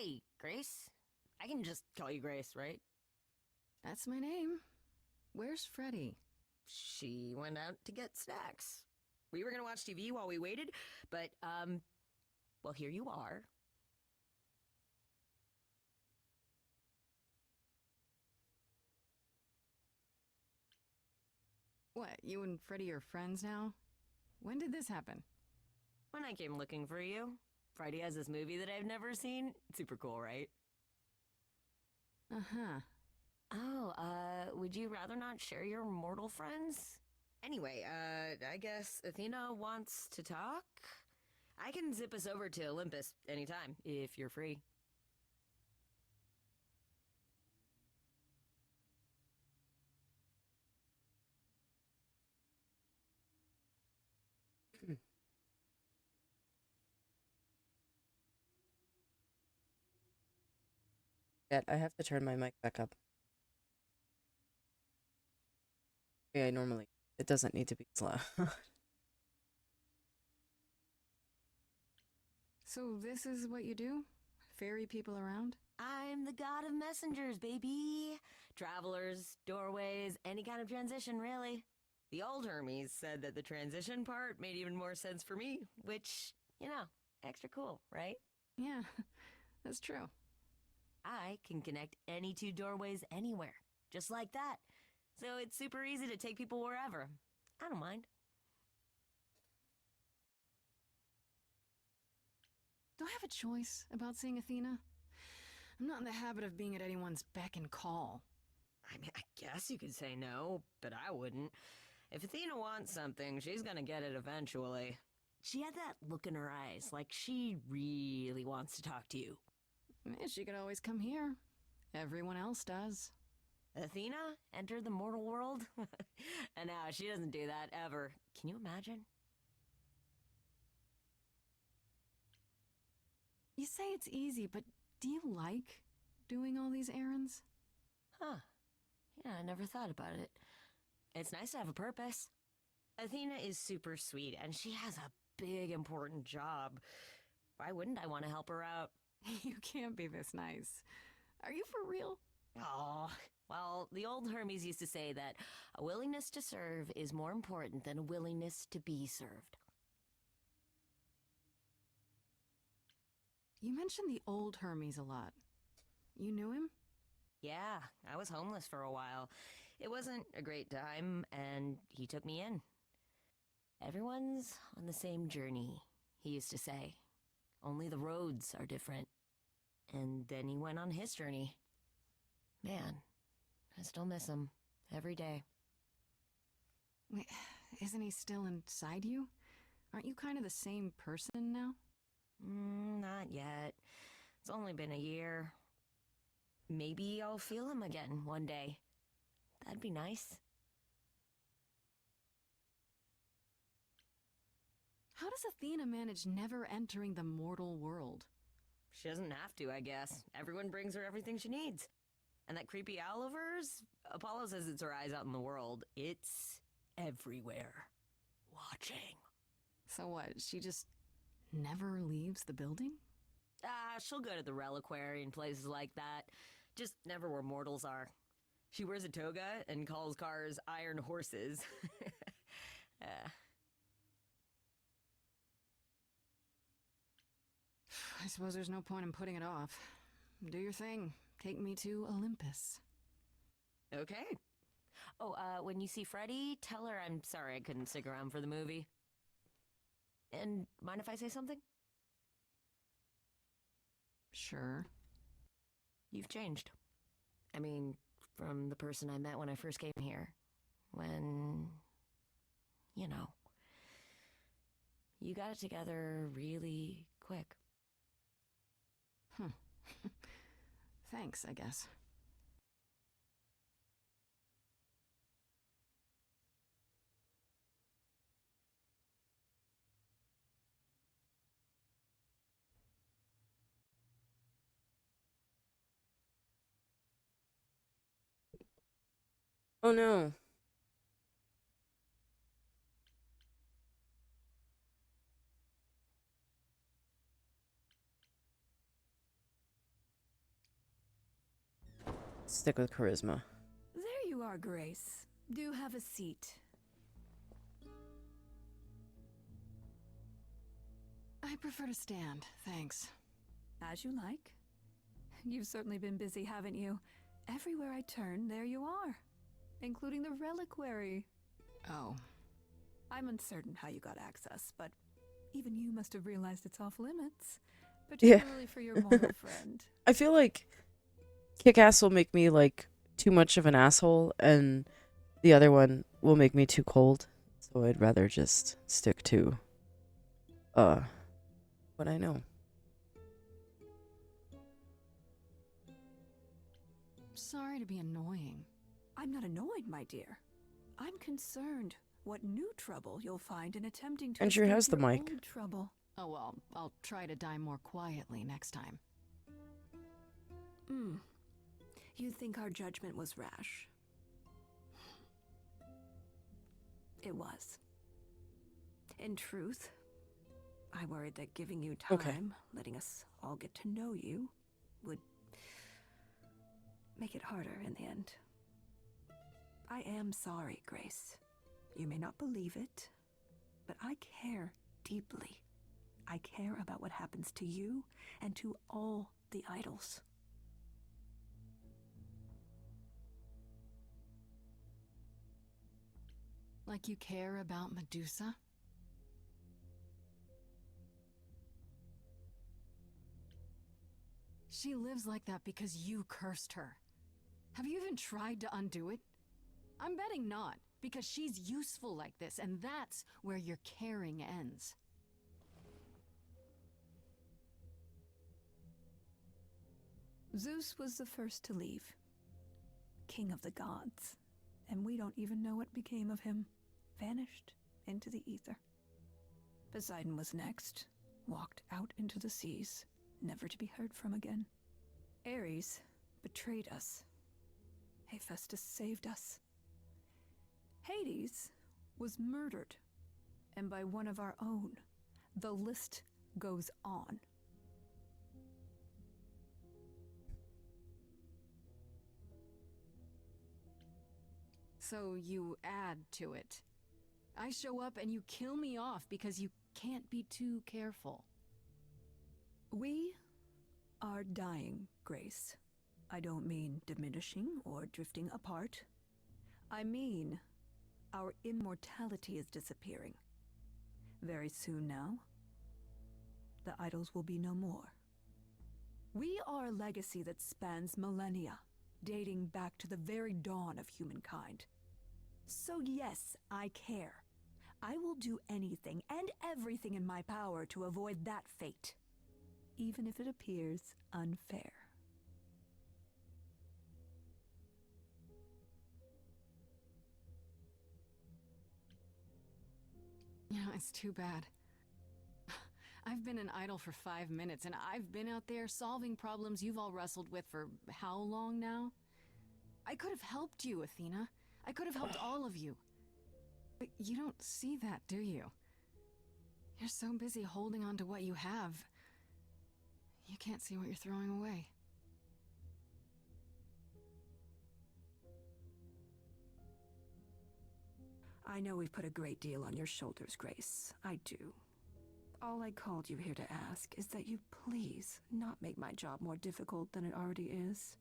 Hi, Grace. I can just call you Grace, right? That's my name. Where's Freddy? She went out to get snacks. We were gonna watch TV while we waited, but, well, here you are. What, you and Freddy are friends now? When did this happen? When I came looking for you, Friday has this movie that I've never seen. It's super cool, right? Uh-huh. Oh, would you rather not share your mortal friends? Anyway, I guess Athena wants to talk? I can zip us over to Olympus anytime, if you're free. Yet I have to turn my mic back up. Yeah, normally it doesn't need to be slow. So this is what you do? Ferry people around? I'm the god of messengers, baby. Travelers, doorways, any kind of transition, really. The old Hermes said that the transition part made even more sense for me, which, extra cool, right? Yeah, that's true. I can connect any two doorways anywhere, just like that. So it's super easy to take people wherever. I don't mind. Do I have a choice about seeing Athena? I'm not in the habit of being at anyone's beck and call. I mean, I guess you could say no, but I wouldn't. If Athena wants something, she's gonna get it eventually. She had that look in her eyes, like she really wants to talk to you. She could always come here. Everyone else does. Athena entered the mortal world? And now she doesn't do that ever. Can you imagine? You say it's easy, but do you like doing all these errands? Huh. Yeah, I never thought about it. It's nice to have a purpose. Athena is super sweet, and she has a big, important job. Why wouldn't I want to help her out? You can't be this nice. Are you for real? Oh, well, the old Hermes used to say that a willingness to serve is more important than a willingness to be served. You mentioned the old Hermes a lot. You knew him? Yeah, I was homeless for a while. It wasn't a great time, and he took me in. Everyone's on the same journey, he used to say. Only the roads are different. And then he went on his journey. Man, I still miss him every day. Wait, isn't he still inside you? Aren't you kind of the same person now? Not yet. It's only been a year. Maybe I'll feel him again one day. That'd be nice. How does Athena manage never entering the mortal world? She doesn't have to, I guess. Everyone brings her everything she needs. And that creepy owl of hers? Apollo says it's her eyes out in the world. It's everywhere. Watching. So what, she just never leaves the building? She'll go to the reliquary and places like that. Just never where mortals are. She wears a toga and calls cars iron horses. uh, I suppose there's no point in putting it off. Do your thing. Take me to Olympus. okay. Oh, when you see Freddy, tell her I'm sorry I couldn't stick around for the movie. And mind if I say something? Sure. You've changed. I mean, from the person I met when I first came here. When, you know, you got it together really quick. Thanks, I guess. Oh no. stick with charisma. There you are, Grace. Do have a seat. I prefer to stand, thanks. As you like. You've certainly been busy, haven't you? Everywhere I turn, there you are. Including the reliquary. Oh. I'm uncertain how you got access, but even you must have realized it's off limits. Yeah. Particularly for your mortal friend. I feel like Kick-Ass will make me, like, too much of an asshole, and the other one will make me too cold. So I'd rather just stick to, what I know. Sorry to be annoying. I'm not annoyed, my dear. I'm concerned what new trouble you'll find in attempting to Andrew escape has the your mic. old trouble. Oh well, I'll try to die more quietly next time. You think our judgment was rash? It was. In truth, I worried that giving you time, Okay. letting us all get to know you, would make it harder in the end. I am sorry, Grace. You may not believe it, but I care deeply. I care about what happens to you and to all the idols. Like you care about Medusa? She lives like that because you cursed her. Have you even tried to undo it? I'm betting not, because she's useful like this, and that's where your caring ends. Zeus was the first to leave. King of the gods. And we don't even know what became of him. Vanished into the ether. Poseidon was next. Walked out into the seas, never to be heard from again. Ares betrayed us. Hephaestus saved us. Hades was murdered. And by one of our own. The list goes on. So you add to it. I show up and you kill me off because you can't be too careful. We are dying, Grace. I don't mean diminishing or drifting apart. I mean, our immortality is disappearing. Very soon now, the idols will be no more. We are a legacy that spans millennia, dating back to the very dawn of humankind. So yes, I care. I will do anything and everything in my power to avoid that fate, even if it appears unfair. You know, it's too bad. I've been an idol for 5 minutes, and I've been out there solving problems you've all wrestled with for how long now? I could have helped you, Athena. I could have helped all of you. But you don't see that, do you? You're so busy holding on to what you have. You can't see what you're throwing away. I know we've put a great deal on your shoulders, Grace. I do. All I called you here to ask is that you please not make my job more difficult than it already is.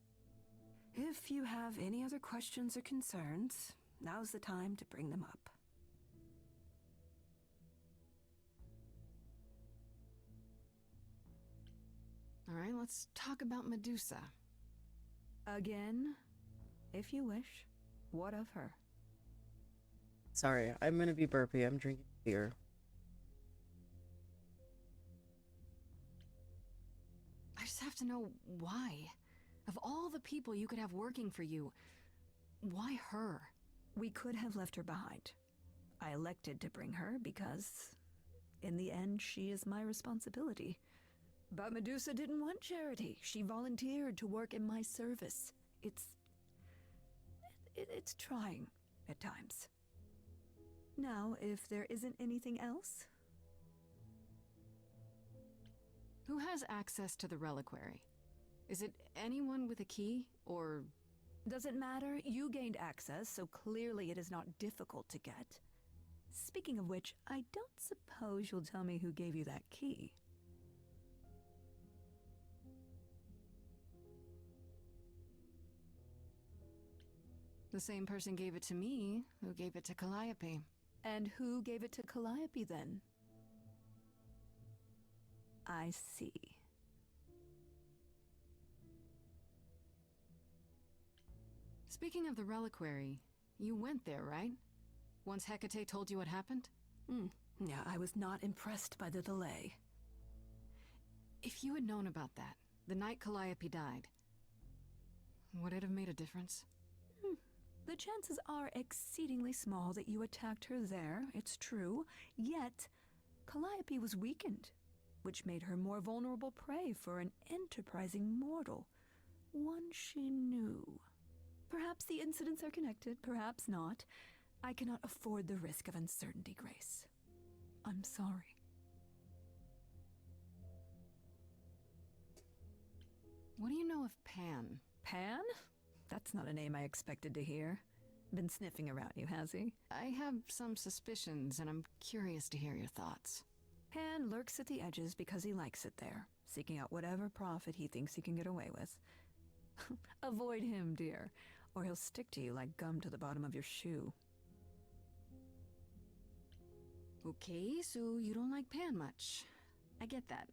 If you have any other questions or concerns, now's the time to bring them up. All right, let's talk about Medusa. Again, if you wish. What of her? Sorry, I'm gonna be burpy. I'm drinking beer. I just have to know why. Of all the people you could have working for you, why her? We could have left her behind. I elected to bring her because, in the end, she is my responsibility. But Medusa didn't want charity. She volunteered to work in my service. It's trying at times. Now, if there isn't anything else... Who has access to the reliquary? Is it anyone with a key, or Doesn't matter, you gained access, so clearly it is not difficult to get. Speaking of which, I don't suppose you'll tell me who gave you that key. The same person gave it to me who gave it to Calliope. And who gave it to Calliope then? I see. Speaking of the reliquary, you went there, right? Once Hecate told you what happened? Yeah, I was not impressed by the delay. If you had known about that, the night Calliope died, would it have made a difference? The chances are exceedingly small that you attacked her there, it's true. Yet, Calliope was weakened, which made her more vulnerable prey for an enterprising mortal, one she knew. Perhaps the incidents are connected, perhaps not. I cannot afford the risk of uncertainty, Grace. I'm sorry. What do you know of Pan? Pan? That's not a name I expected to hear. Been sniffing around you, has he? I have some suspicions, and I'm curious to hear your thoughts. Pan lurks at the edges because he likes it there, seeking out whatever profit he thinks he can get away with. Avoid him, dear, or he'll stick to you like gum to the bottom of your shoe. Okay, so you don't like Pan much. I get that.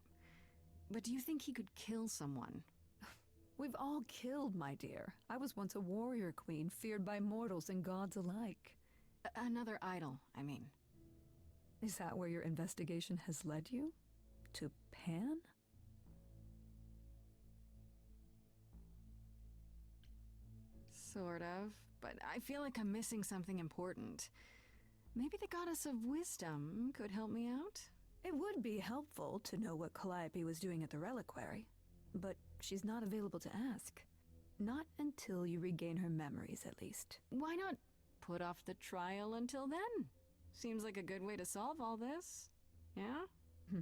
But do you think he could kill someone? We've all killed, my dear. I was once a warrior queen, feared by mortals and gods alike. Another idol, I mean. Is that where your investigation has led you? To Pan? Sort of, but I feel like I'm missing something important. Maybe the goddess of wisdom could help me out? It would be helpful to know what Calliope was doing at the reliquary, but she's not available to ask. Not until you regain her memories, at least. Why not put off the trial until then? Seems like a good way to solve all this. Yeah?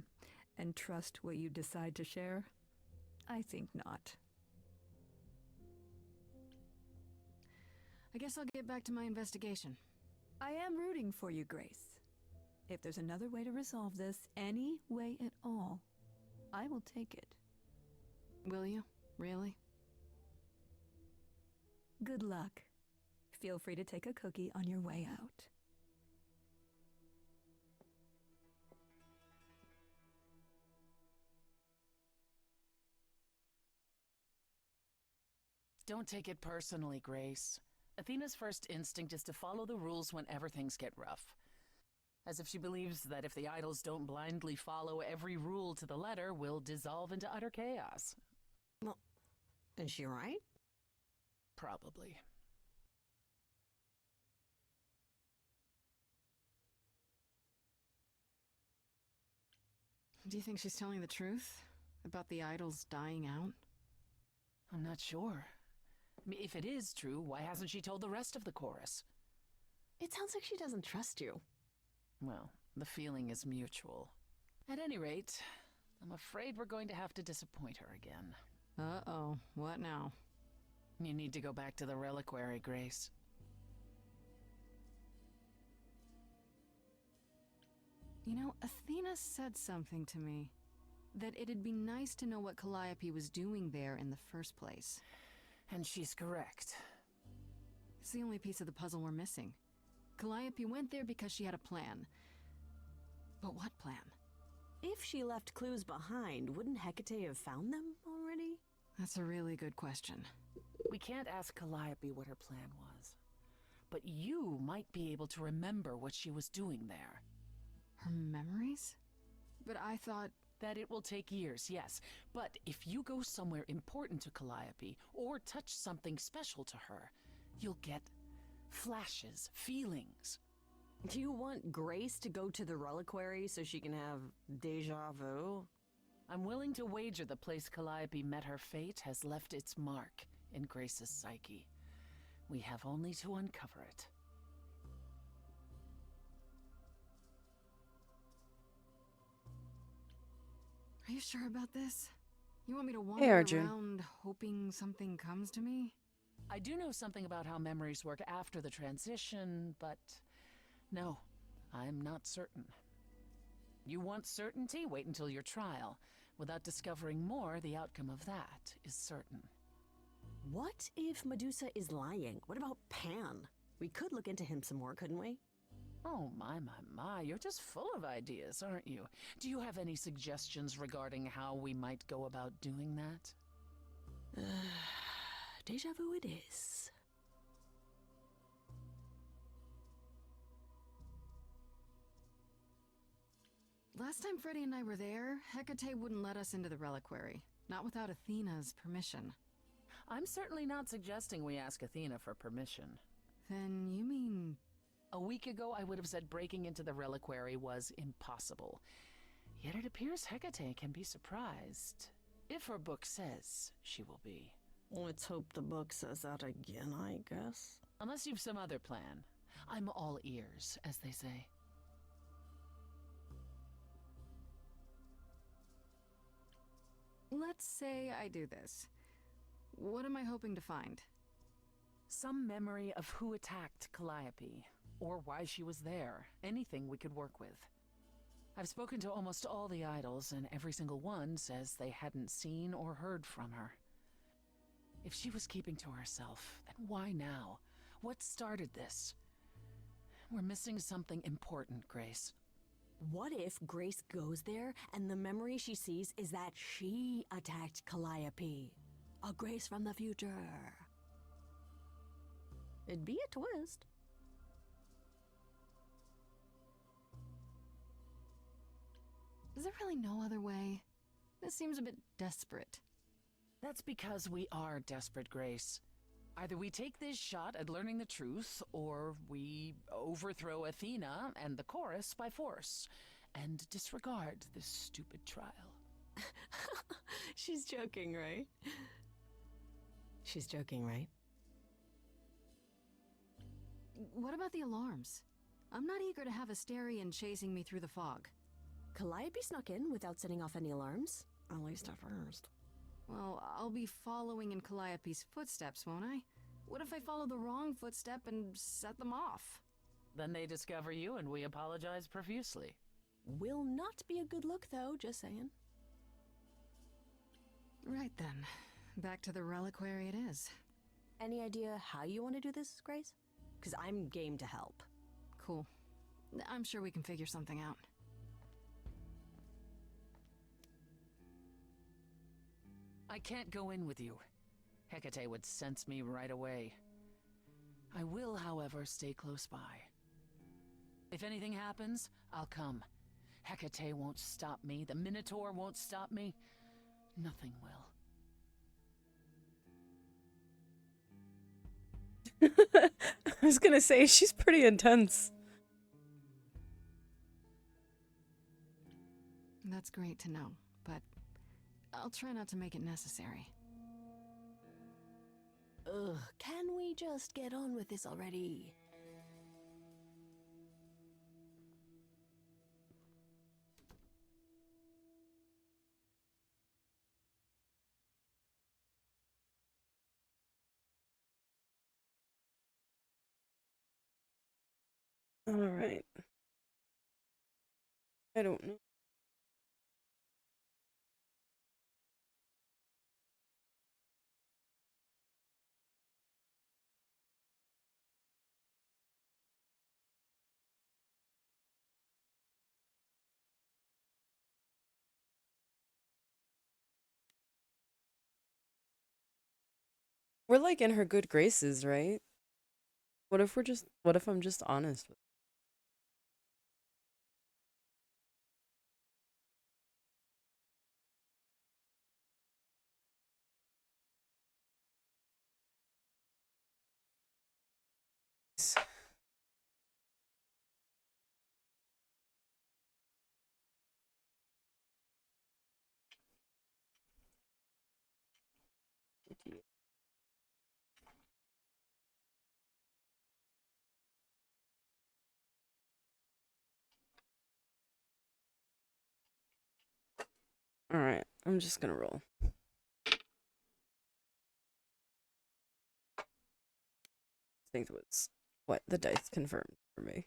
And trust what you decide to share? I think not. I guess I'll get back to my investigation. I am rooting for you, Grace. If there's another way to resolve this, any way at all, I will take it. Will you? Really? Good luck. Feel free to take a cookie on your way out. Don't take it personally, Grace. Athena's first instinct is to follow the rules whenever things get rough. As if she believes that if the idols don't blindly follow every rule to the letter, we'll dissolve into utter chaos. Well, is she right? Probably. Do you think she's telling the truth? About the idols dying out? I'm not sure. I mean, if it is true, why hasn't she told the rest of the chorus? It sounds like she doesn't trust you. Well, the feeling is mutual. At any rate, I'm afraid we're going to have to disappoint her again. Uh-oh. What now? You need to go back to the reliquary, Grace. You know, Athena said something to me. That it'd be nice to know what Calliope was doing there in the first place. And she's correct. It's the only piece of the puzzle we're missing. Calliope went there because she had a plan. But what plan? If she left clues behind, wouldn't Hecate have found them already? That's a really good question. We can't ask Calliope what her plan was. But you might be able to remember what she was doing there. Her memories? But I thought... That it will take years, yes. But if you go somewhere important to Calliope, or touch something special to her, you'll get flashes, feelings. Do you want Grace to go to the reliquary so she can have deja vu? I'm willing to wager the place Calliope met her fate has left its mark in Grace's psyche. We have only to uncover it. Are you sure about this? You want me to Hey, wander Arjun. around hoping something comes to me? I do know something about how memories work after the transition, but no, I'm not certain. You want certainty? Wait until your trial. Without discovering more, the outcome of that is certain. What if Medusa is lying? What about Pan? We could look into him some more, couldn't we? Oh, my, you're just full of ideas, aren't you? Do you have any suggestions regarding how we might go about doing that? Deja vu it is. Last time Freddy and I were there, Hecate wouldn't let us into the reliquary. Not without Athena's permission. I'm certainly not suggesting we ask Athena for permission. Then you mean... A week ago, I would have said breaking into the reliquary was impossible. Yet it appears Hecate can be surprised. If her book says she will be. Let's hope the book says that again, I guess. Unless you've some other plan. I'm all ears, as they say. Let's say I do this. What am I hoping to find? Some memory of who attacked Calliope, or why she was there. Anything we could work with. I've spoken to almost all the idols, and every single one says they hadn't seen or heard from her. If she was keeping to herself, then why now? What started this? We're missing something important, Grace. What if Grace goes there and the memory she sees is that she attacked Calliope? A Grace from the future. It'd be a twist. Is there really no other way? This seems a bit desperate. That's because we are desperate, Grace. Either we take this shot at learning the truth, or we overthrow Athena and the chorus by force, and disregard this stupid trial. She's joking, right? She's joking, right? What about the alarms? I'm not eager to have Asterion chasing me through the fog. Calliope snuck in without setting off any alarms. At least at first. Well, I'll be following in Calliope's footsteps, won't I? What if I follow the wrong footstep and set them off? Then they discover you, and we apologize profusely. Will not be a good look, though, just saying. Right then. Back to the reliquary it is. Any idea how you want to do this, Grace? Because I'm game to help. Cool. I'm sure we can figure something out. I can't go in with you. Hecate would sense me right away. I will, however, stay close by. If anything happens, I'll come. Hecate won't stop me. The Minotaur won't stop me. Nothing will. I was gonna say, she's pretty intense. That's great to know, but I'll try not to make it necessary. Ugh, can we just get on with this already? All right. I don't know. We're like in her good graces, right? What if I'm just honest with this? All right, I'm just gonna roll. think was what the dice confirmed for me.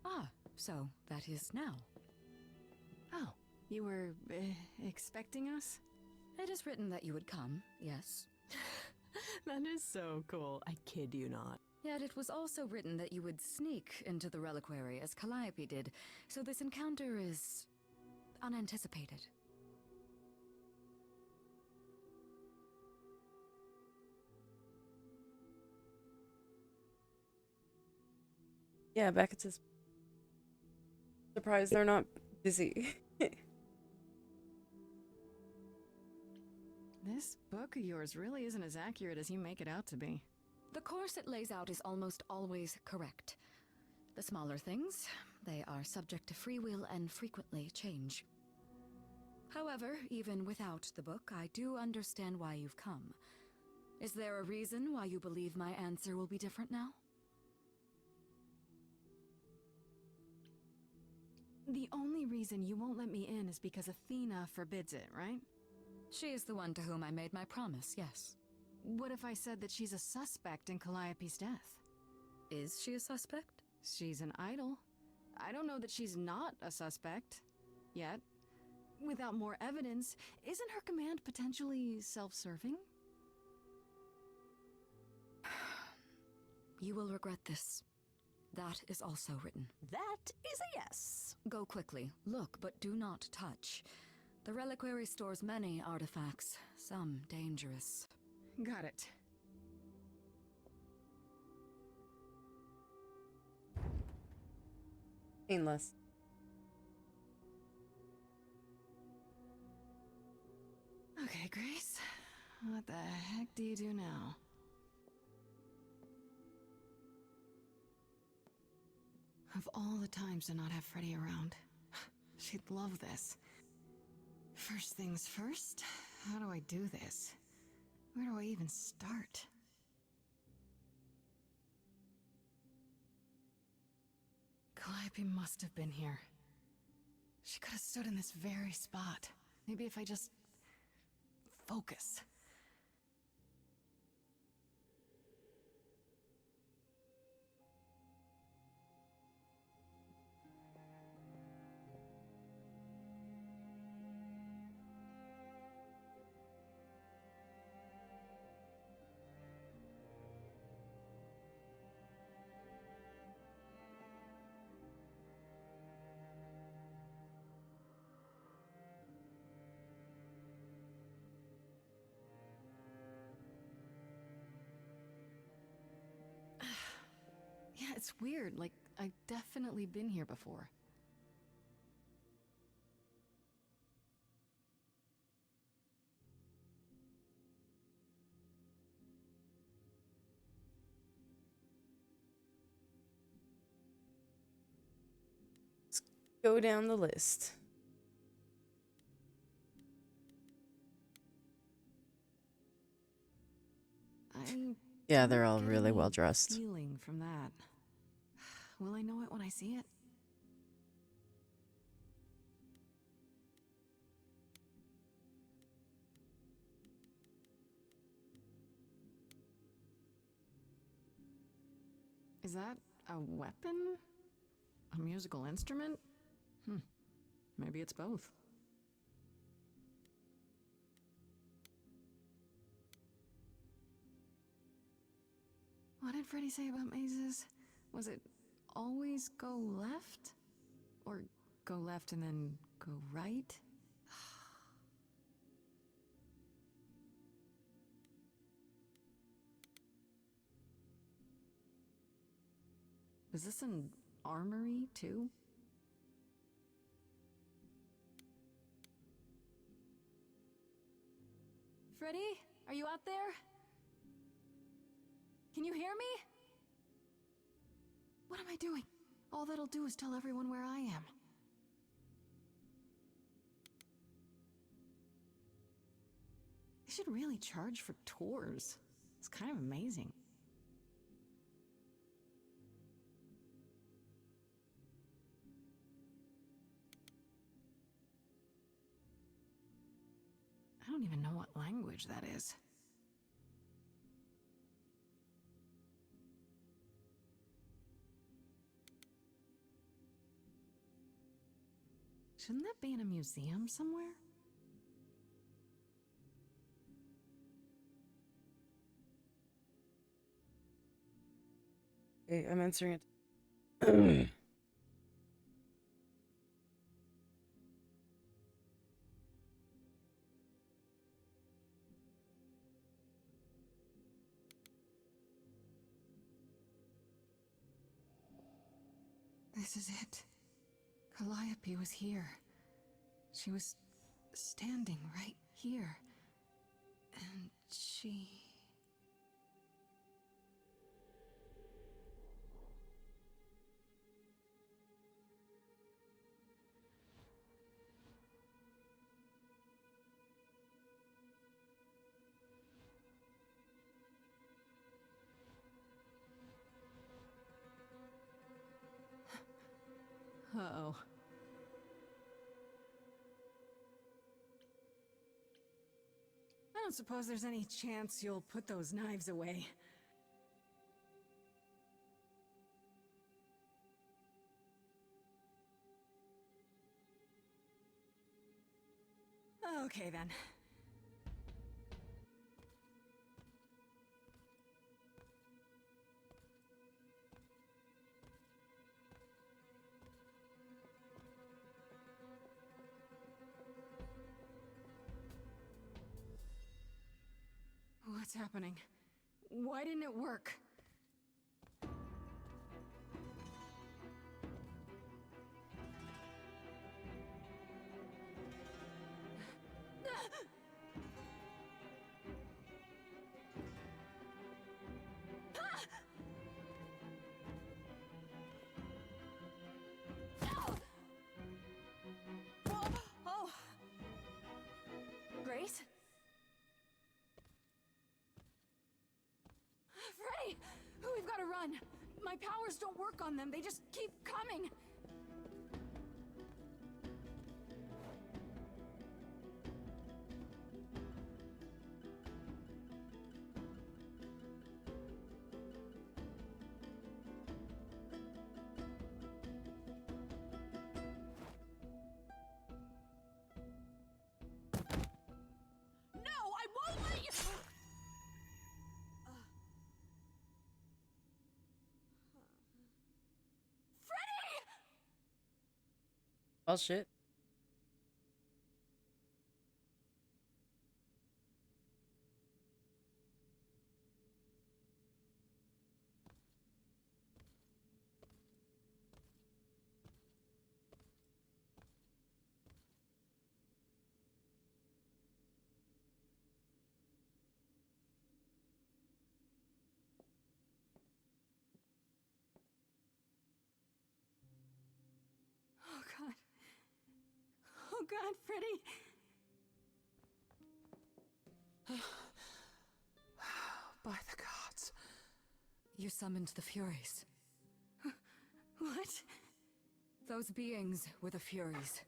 Ah, so that is now. Oh, you were expecting us? It is written that you would come, yes. That is so cool. I kid you not. Yet it was also written that you would sneak into the reliquary as Calliope did, so this encounter is unanticipated. Yeah, Beckett says surprised they're not busy. This book of yours really isn't as accurate as you make it out to be. The course it lays out is almost always correct. The smaller things, they are subject to free will and frequently change. However, even without the book, I do understand why you've come. Is there a reason why you believe my answer will be different now? The only reason you won't let me in is because Athena forbids it, right? She is the one to whom I made my promise, yes. What if I said that she's a suspect in Calliope's death? Is she a suspect? She's an idol. I don't know that she's not a suspect. Yet. Without more evidence, isn't her command potentially self-serving? You will regret this. That is also written. That is a yes. Go quickly. Look, but do not touch. The reliquary stores many artifacts, some dangerous. Got it. Painless. Okay, Grace. What the heck do you do now? Of all the times to not have Freddy around, she'd love this. First things first, how do I do this? Where do I even start? Calliope must have been here. She could have stood in this very spot. Maybe if I just focus. Yeah, it's weird. Like, I've definitely been here before. Go down the list. Yeah, they're all really well dressed. Feeling from that. Will I know it when I see it? Is that a weapon? A musical instrument? Maybe it's both. What did Freddy say about mazes? Was it always go left? Or go left and then go right? Is this an armory, too? Freddy? Are you out there? Can you hear me? What am I doing? All that'll do is tell everyone where I am. They should really charge for tours. It's kind of amazing. don't even know what language that is. Shouldn't that be in a museum somewhere? Okay, I'm answering it. This is it. Calliope was here. She was standing right here. And she... Uh-oh. I don't suppose there's any chance you'll put those knives away. Okay, then. What's happening? Why didn't it work? Oh! Grace? Freddy! We've got to run! My powers don't work on them, they just keep coming! No, I won't let you! Freddy! Well, shit. Oh god. Oh god, Freddy! By the gods. You summoned the Furies. What? Those beings were the Furies,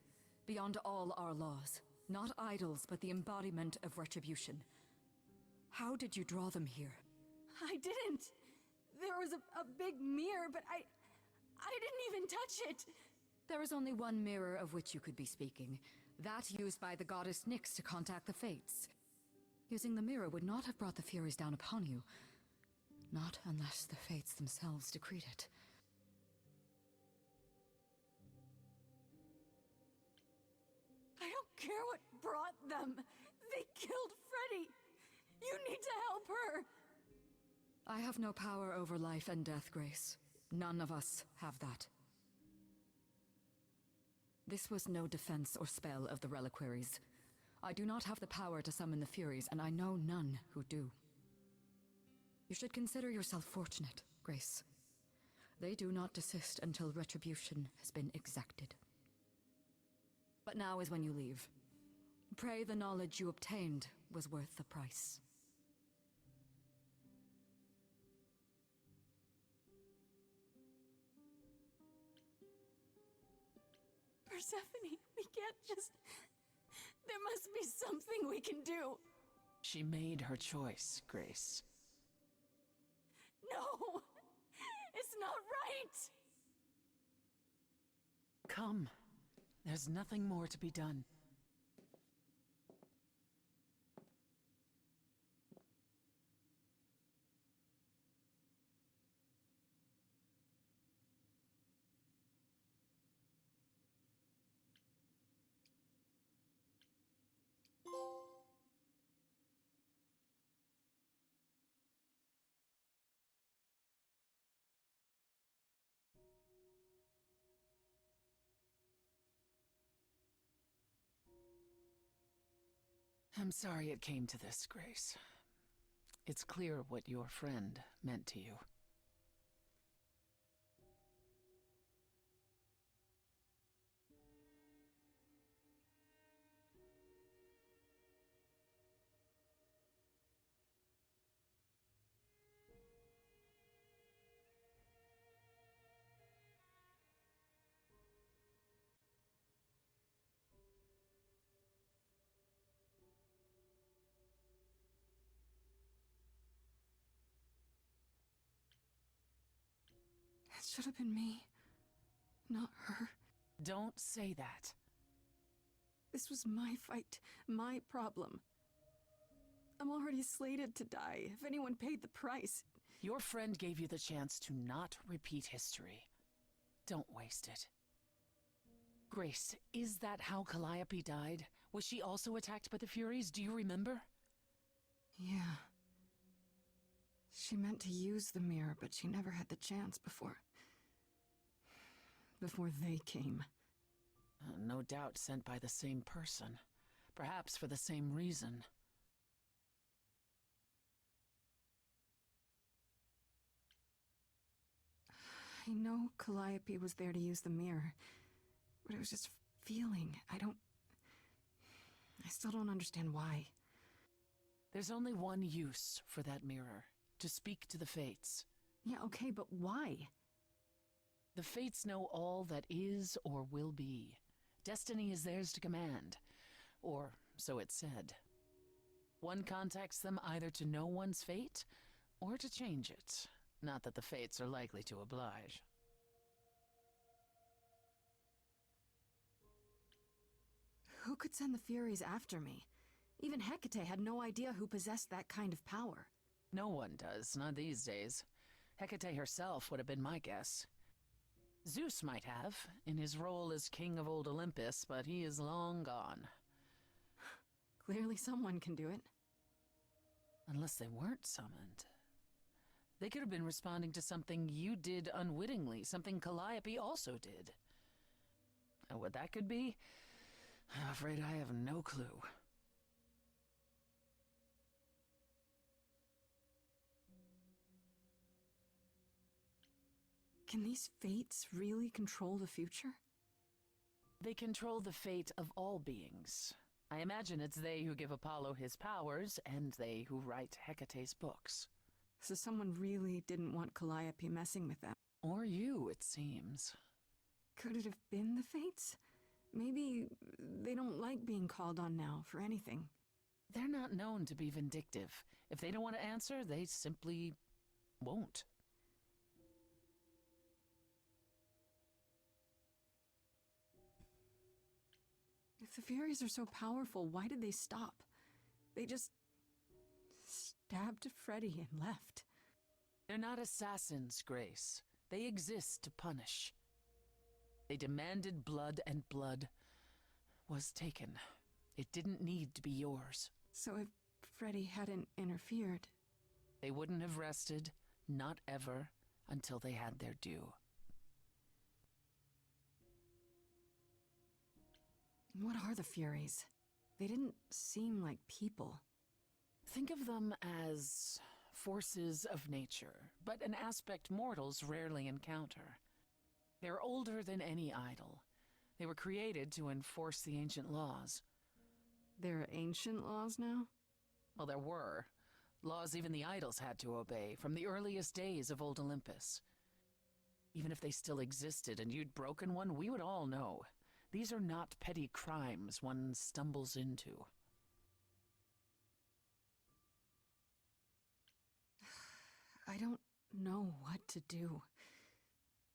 beyond all our laws. Not idols, but the embodiment of retribution. How did you draw them here? I didn't! There was a big mirror, but I didn't even touch it! There is only one mirror of which you could be speaking. That used by the goddess Nyx to contact the Fates. Using the mirror would not have brought the Furies down upon you. Not unless the Fates themselves decreed it. I don't care what brought them! They killed Freddy! You need to help her! I have no power over life and death, Grace. None of us have that. This was no defense or spell of the reliquaries. I do not have the power to summon the Furies, and I know none who do. You should consider yourself fortunate, Grace. They do not desist until retribution has been exacted. But now is when you leave. Pray the knowledge you obtained was worth the price. Persephone, we can't just... There must be something we can do. She made her choice, Grace. No! It's not right! Come. There's nothing more to be done. I'm sorry it came to this, Grace. It's clear what your friend meant to you. It should have been me, not her. Don't say that. This was my fight, my problem. I'm already slated to die. If anyone paid the price. Your friend gave you the chance to not repeat history. Don't waste it. Grace, is that how Calliope died? Was she also attacked by the Furies? Do you remember? Yeah. She meant to use the mirror, but she never had the chance before they came. No doubt sent by the same person. Perhaps for the same reason. I know Calliope was there to use the mirror, but it was just feeling. I still don't understand why. There's only one use for that mirror. To speak to the Fates. Yeah, okay, but why? The Fates know all that is or will be. Destiny is theirs to command. Or so it's said. One contacts them either to know one's fate, or to change it. Not that the Fates are likely to oblige. Who could send the Furies after me? Even Hecate had no idea who possessed that kind of power. No one does, not these days. Hecate herself would have been my guess. Zeus might have, in his role as king of old Olympus, but he is long gone. Clearly someone can do it. Unless they weren't summoned. They could have been responding to something you did unwittingly, something Calliope also did. And what that could be? I'm afraid I have no clue. Can these fates really control the future? They control the fate of all beings. I imagine it's they who give Apollo his powers, and they who write Hecate's books. So someone really didn't want Calliope messing with them. Or you, it seems. Could it have been the fates? Maybe they don't like being called on now for anything. They're not known to be vindictive. If they don't want to answer, they simply won't. If the Furies are so powerful, why did they stop? They just stabbed Freddy and left. They're not assassins, Grace. They exist to punish. They demanded blood, and blood was taken. It didn't need to be yours. So if Freddy hadn't interfered... They wouldn't have rested, not ever, until they had their due. What are the Furies? They didn't seem like people. Think of them as forces of nature, but an aspect mortals rarely encounter. They're older than any idol. They were created to enforce the ancient laws. There are ancient laws now? Well, there were. Laws even the idols had to obey, from the earliest days of old Olympus. Even if they still existed and you'd broken one, we would all know. These are not petty crimes one stumbles into. I don't know what to do.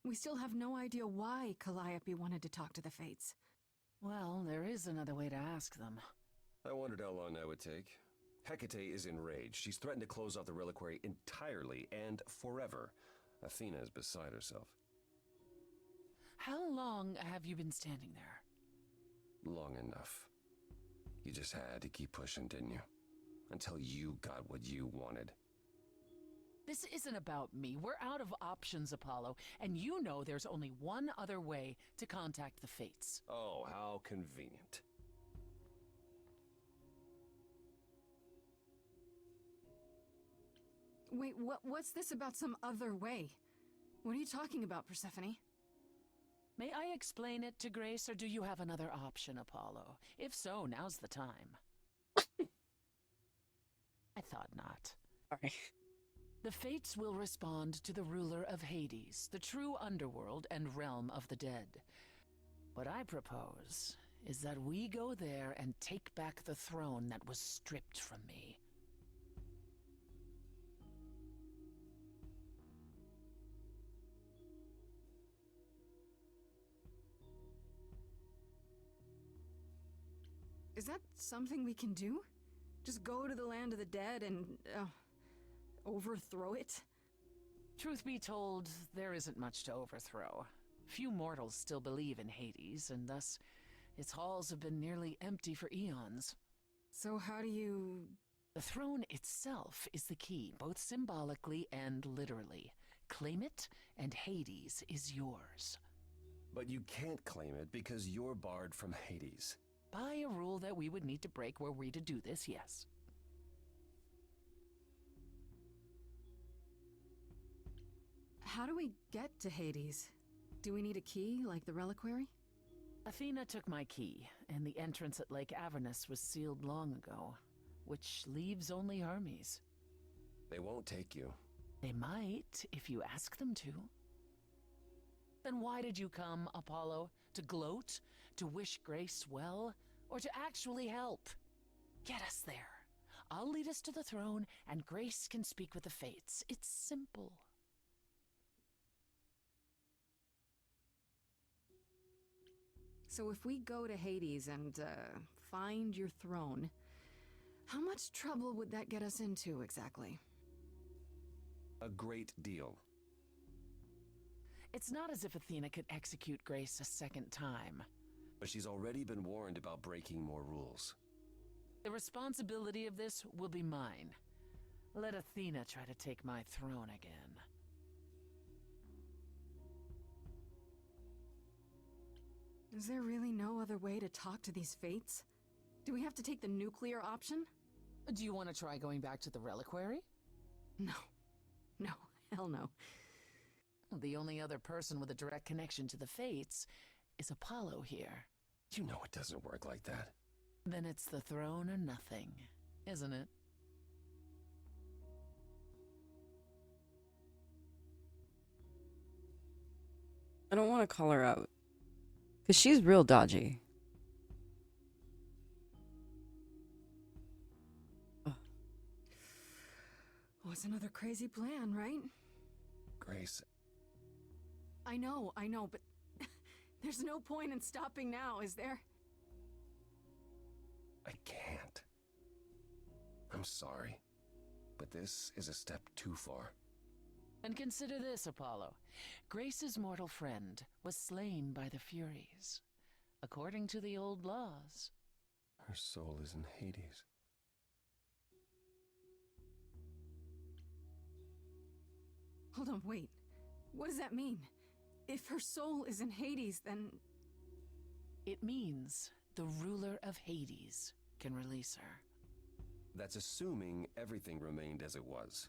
We still have no idea why Calliope wanted to talk to the Fates. Well, there is another way to ask them. I wondered how long that would take. Hecate is enraged. She's threatened to close off the reliquary entirely and forever. Athena is beside herself. How long have you been standing there? Long enough. You just had to keep pushing, didn't you? Until you got what you wanted. This isn't about me. We're out of options, Apollo, and you know there's only one other way to contact the Fates. Oh, how convenient. Wait, what's this about some other way? What are you talking about, Persephone? May I explain it to Grace, or do you have another option, Apollo? If so, now's the time. I thought not. Sorry. The Fates will respond to the ruler of Hades, the true underworld and realm of the dead. What I propose is that we go there and take back the throne that was stripped from me. Is that something we can do? Just go to the land of the dead and, overthrow it? Truth be told, there isn't much to overthrow. Few mortals still believe in Hades, and thus its halls have been nearly empty for eons. So how do you... The throne itself is the key, both symbolically and literally. Claim it, and Hades is yours. But you can't claim it because you're barred from Hades. By a rule that we would need to break were we to do this, yes. How do we get to Hades? Do we need a key, like the reliquary? Athena took my key, and the entrance at Lake Avernus was sealed long ago, which leaves only Hermes. They won't take you. They might, if you ask them to. Then why did you come, Apollo? To gloat? To wish Grace well? Or to actually help? Get us there. I'll lead us to the throne, and Grace can speak with the Fates. It's simple. So if we go to Hades and, find your throne, how much trouble would that get us into, exactly? A great deal. It's not as if Athena could execute Grace a second time. But she's already been warned about breaking more rules. The responsibility of this will be mine. Let Athena try to take my throne again. Is there really no other way to talk to these Fates? Do we have to take the nuclear option? Do you want to try going back to the reliquary? No. No, hell no. The only other person with a direct connection to the Fates is Apollo here. You know it doesn't work like that. Then it's the throne or nothing, isn't it? I don't want to call her out. Because she's real dodgy. Oh, it's another crazy plan, right? Grace, I know, but there's no point in stopping now, is there? I can't. I'm sorry, but this is a step too far. And consider this, Apollo. Grace's mortal friend was slain by the Furies, according to the old laws. Her soul is in Hades. Hold on, wait. What does that mean? If her soul is in Hades, then... It means the ruler of Hades can release her. That's assuming everything remained as it was.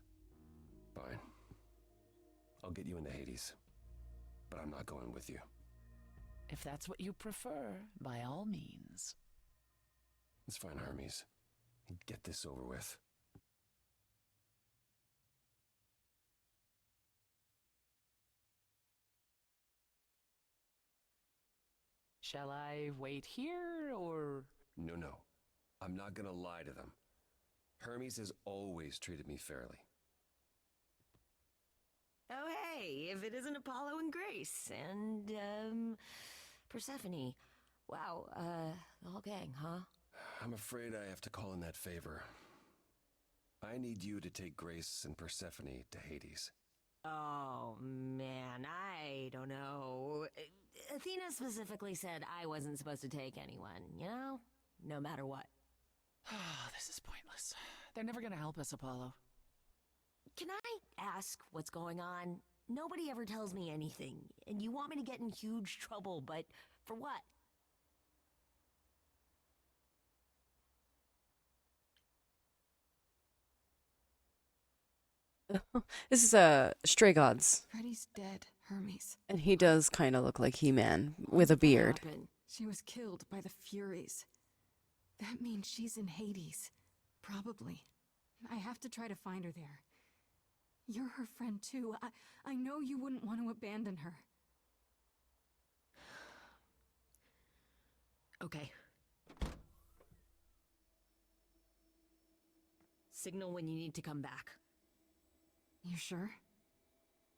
Fine. I'll get you into Hades. But I'm not going with you. If that's what you prefer, by all means. Let's find Hermes and get this over with. Shall I wait here, or... No, no. I'm not gonna lie to them. Hermes has always treated me fairly. Oh, hey, if it isn't Apollo and Grace and, Persephone. Wow, the whole gang, huh? I'm afraid I have to call in that favor. I need you to take Grace and Persephone to Hades. Oh, man, I don't know. Athena specifically said I wasn't supposed to take anyone, you know? No matter what. This is pointless. They're never gonna help us, Apollo. Can I ask what's going on? Nobody ever tells me anything, and you want me to get in huge trouble, but for what? This is Stray Gods, Freddy's dead, Hermes. and he does kind of look like He-Man with a What beard. happened? She was killed by the Furies. That means she's in Hades. Probably. I have to try to find her there. You're her friend too. I know you wouldn't want to abandon her. Okay. Signal when you need to come back. You sure?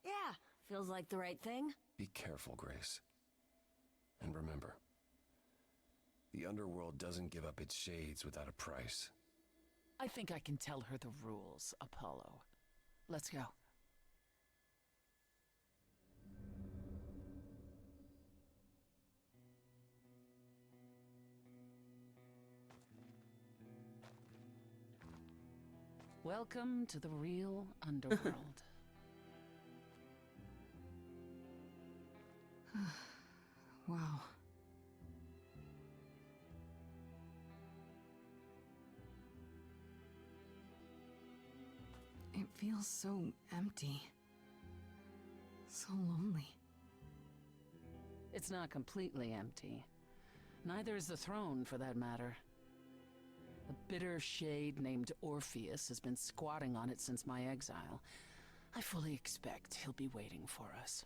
Yeah, feels like the right thing. Be careful, Grace. And remember, the underworld doesn't give up its shades without a price. I think I can tell her the rules, Apollo. Let's go. Welcome to the real underworld. Wow. It feels so empty. So lonely. It's not completely empty. Neither is the throne, for that matter. A bitter shade named Orpheus has been squatting on it since my exile. I fully expect he'll be waiting for us.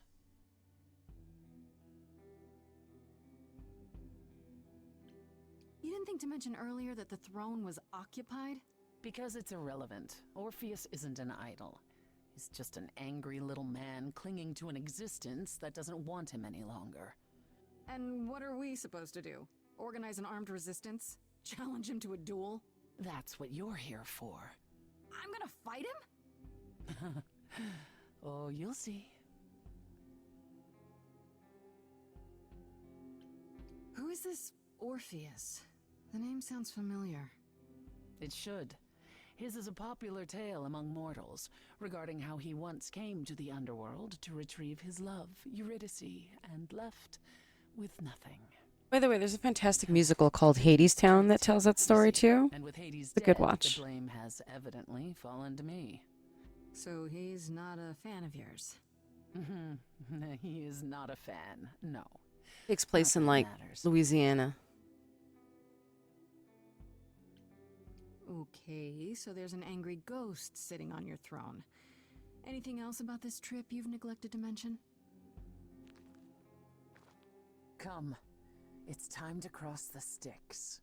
You didn't think to mention earlier that the throne was occupied? Because it's irrelevant. Orpheus isn't an idol. He's just an angry little man clinging to an existence that doesn't want him any longer. And what are we supposed to do? Organize an armed resistance? Challenge him to a duel? That's what you're here for. I'm gonna fight him? Oh, you'll see. Who is this Orpheus? The name sounds familiar. It should. His is a popular tale among mortals, regarding how he once came to the underworld to retrieve his love, Eurydice, and left with nothing. By the way, there's a fantastic musical called Hades Town that tells that story too. And with Hades It's a dead, good watch. the blame has evidently fallen to me. So he's not a fan of yours? He is not a fan, no. Takes place Not in that like matters. Louisiana. Okay, so there's an angry ghost sitting on your throne. Anything else about this trip you've neglected to mention? Come. It's time to cross the Styx.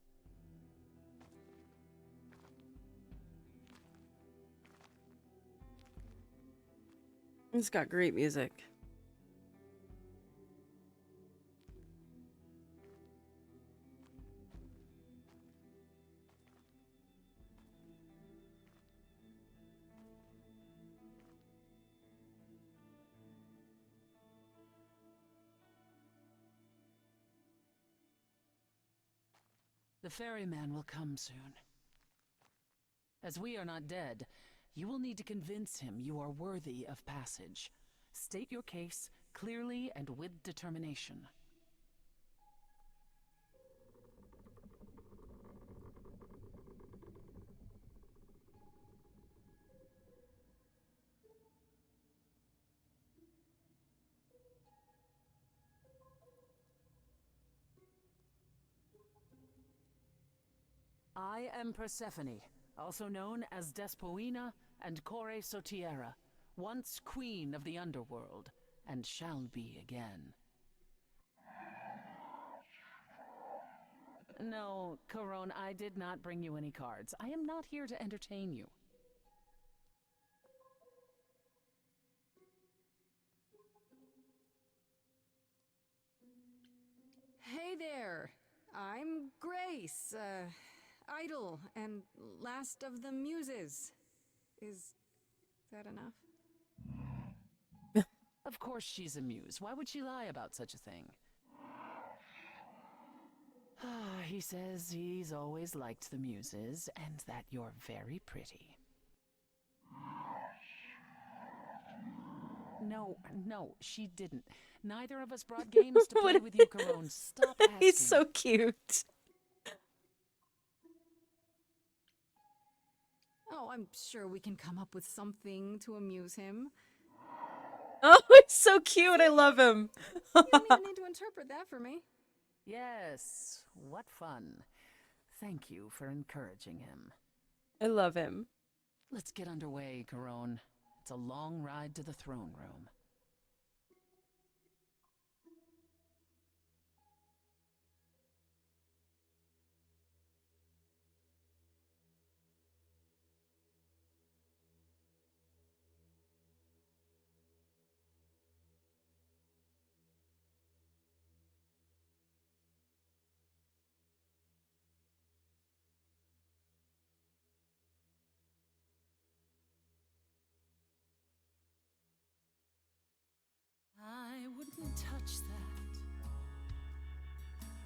It's got great music. The ferryman will come soon. As we are not dead, you will need to convince him you are worthy of passage. State your case clearly and with determination. I am Persephone, also known as Despoina and Kore Sotiera, once queen of the underworld, and shall be again. No, Corone, I did not bring you any cards. I am not here to entertain you. Hey there. I'm Grace, idol and last of the muses. Is that enough? Of course she's a muse. Why would she lie about such a thing? He says he's always liked the muses and that you're very pretty. No, she didn't. Neither of us brought games to play with you, Corone. Stop asking. He's so cute. Oh, I'm sure we can come up with something to amuse him. Oh, he's so cute. I love him. You don't even need to interpret that for me. Yes, what fun. Thank you for encouraging him. I love him. Let's get underway, Corone. It's a long ride to the throne room. I wouldn't touch that.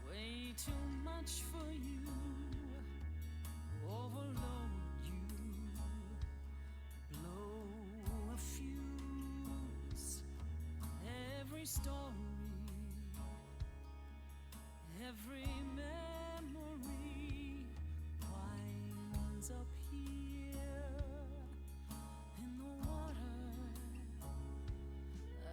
Way too much for you. Overload you. Blow a fuse. Every story. Every memory winds up here in the water.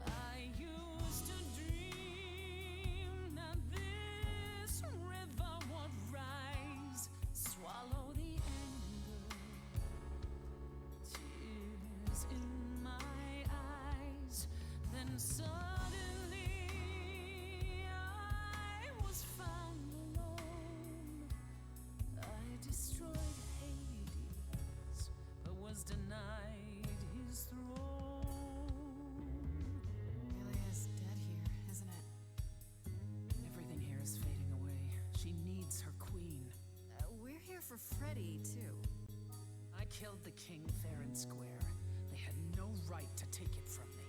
I used to dream that this river would rise, swallow the anger, tears in my eyes. Then suddenly I was found alone. I destroyed Hades, but was denied his throne. Ilia's dead here, isn't it? Everything here is fading away. She needs her queen. We're here for Freddy, too. I killed the king fair and square. They had no right to take it from me.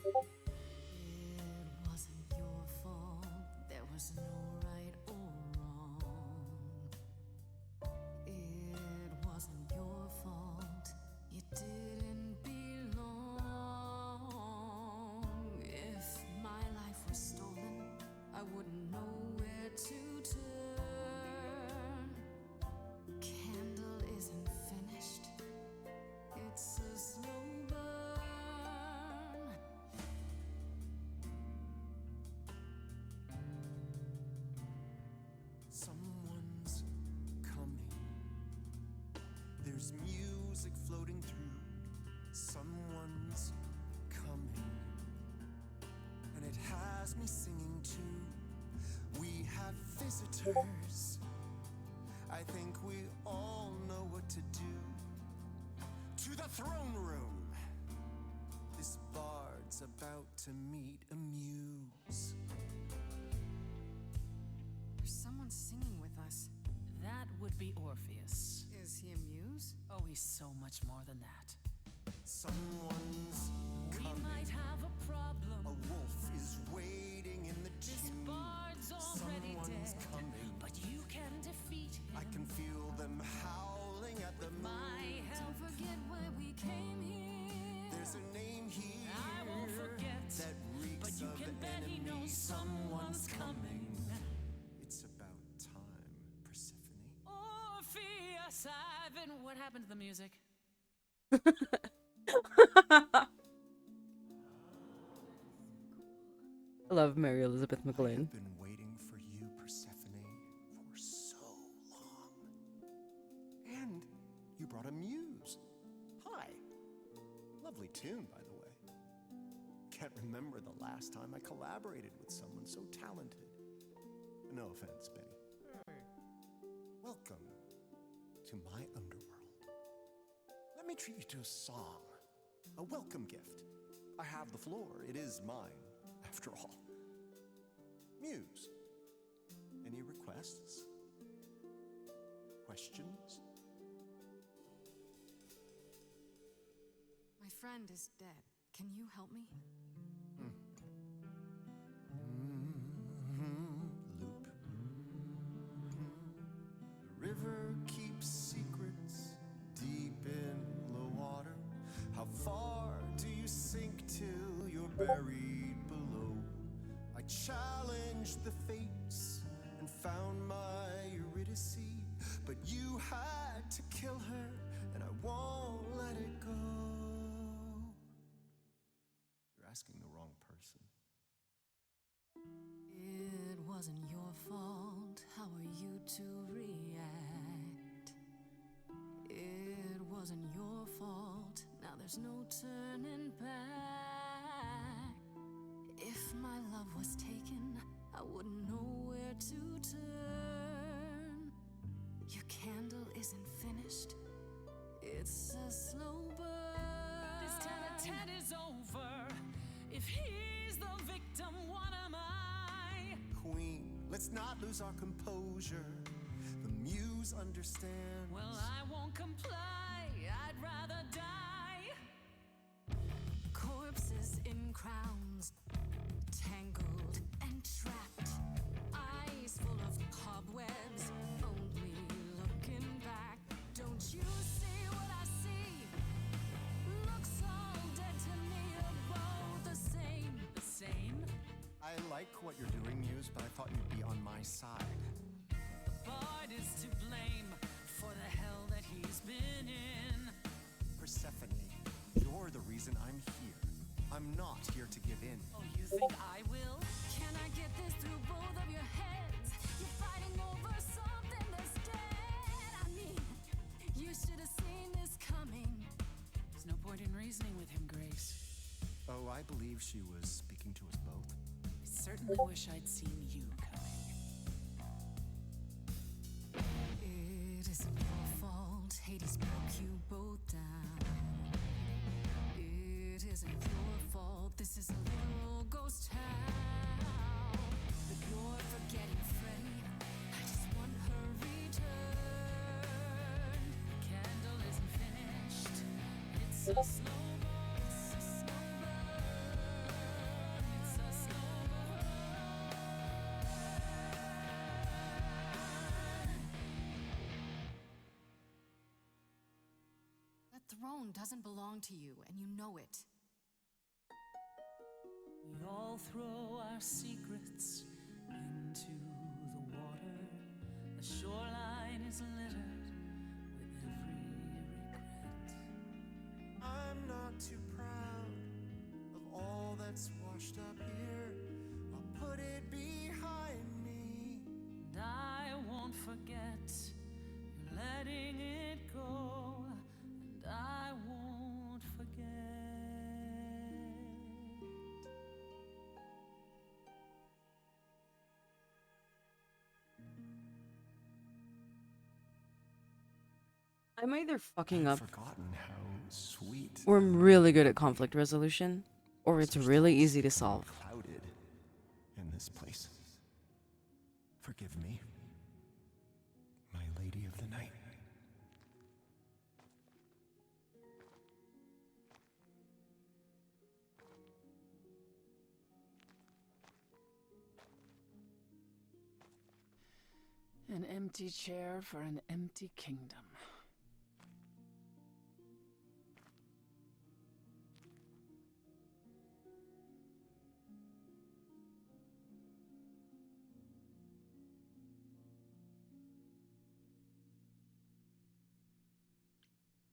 It wasn't your fault. There was no right or wrong. It wasn't your fault. You didn't belong. If my life was stolen, I wouldn't know where to turn. Candle isn't finished. It's a slow burn. Someone's coming. There's music floating through. Someone's coming. And it has me singing too. We have visitors. I think we all know what to do. To the throne room. This bard's about to meet a muse. There's someone singing with us. That would be Orpheus. Is he a muse? Oh, he's so much more than that. Someone's We coming. might have a problem. A wolf is waiting in the This tube. bard's already Someone's dead, coming. but you can defeat him. I can feel them howling at the My moon. help. Don't forget why we came here. There's a name here I won't forget, that reeks but you of can bet he enemy. knows someone's coming. It's about time, Persephone. Orpheus, I've been. What happened to the music? I love Mary Elizabeth I McGlynn. have been waiting for you, Persephone, for so long. And you brought a muse. Hi. Lovely tune, by the way. Can't remember the last time I collaborated with someone so talented. No offense, Benny. to my underworld. Let me treat you to a song, a welcome gift. I have the floor. It is mine, after all. Muse, any requests? Questions? My friend is dead. Can you help me? Loop. The river keeps secrets deep in the water. How far do you sink till you're buried below? I challenged the fates and found my Eurydice, but you had to kill her, and I won't let it go. You're asking the wrong person. It wasn't your fault. How are you to react? It wasn't your fault. Now there's no turning back. If my love was taken, I wouldn't know where to turn. Your candle isn't finished. It's a slow burn. This tete-a-tete is over. If he's the victim, what am I? Queen, let's not lose our composure. The muse understands. Well, I won't comply. I'd rather die. Corpses in crowns, tangled and trapped. Eyes full of cobwebs, only looking back. Don't you see what I see? Looks all dead to me, are both the same. The same? I like what you're doing, Muse, but I thought you'd be on my side. The bard is to blame for the hell that he's been in. Persephone, you're the reason I'm here. I'm not here to give in. Oh, you think I will? Can I get this through both of your heads? You're fighting over something that's dead. I mean, you should have seen this coming. There's no point in reasoning with him, Grace. Oh, I believe she was speaking to us both. I certainly wish I'd seen you coming. It isn't your fault. Hades broke you both down. It isn't your fault. This is a little ghost town. But you're forgetting Freddie. I just want her return. The candle isn't finished. It's a slow burn. It's a slow burn. It's a slow burn. That throne doesn't belong to you, and you know it. We all throw our secrets into the water. The shoreline is littered with every regret. I'm not too proud of all that's washed up here. I'll put it behind me. And I won't forget. You're letting it go. And I won't forget. I'm either fucking I've up, forgotten how sweet or I'm really good at conflict resolution, or it's Such really thoughts easy to are solve. clouded in this place. Forgive me, my lady of the night. An empty chair for an empty kingdom.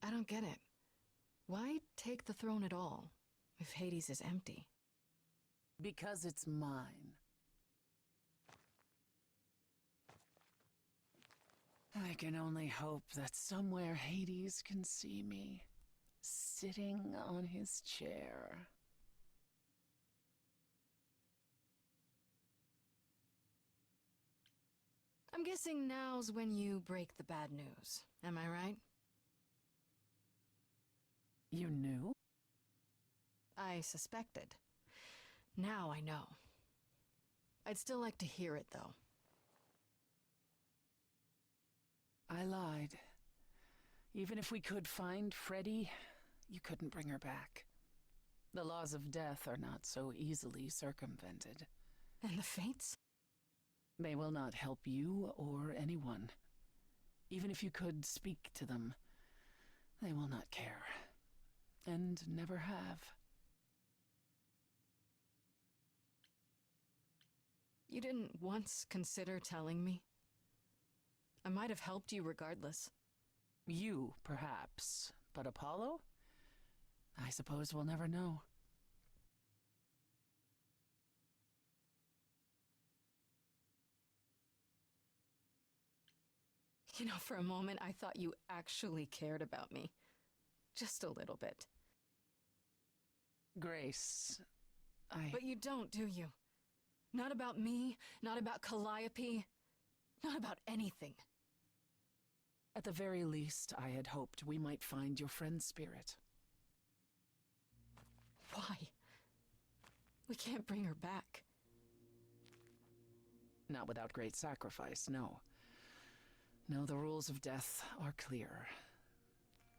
I don't get it. Why take the throne at all, if Hades is empty? Because it's mine. I can only hope that somewhere Hades can see me, sitting on his chair. I'm I'm guessing now's when you break the bad news. Am I right? You knew? I suspected. Now I know. I'd still like to hear it, though. I lied. Even if we could find Freddie, you couldn't bring her back. The laws of death are not so easily circumvented. And the Fates? They will not help you or anyone. Even if you could speak to them, they will not care. And never have. You didn't once consider telling me? I might have helped you regardless. You, perhaps. But Apollo? I suppose we'll never know. You know, for a moment I thought you actually cared about me. Just a little bit. Grace, But you don't, do you? Not about me, not about Calliope, not about anything. At the very least, I had hoped we might find your friend's spirit. Why? We can't bring her back. Not without great sacrifice, no. No, the rules of death are clear.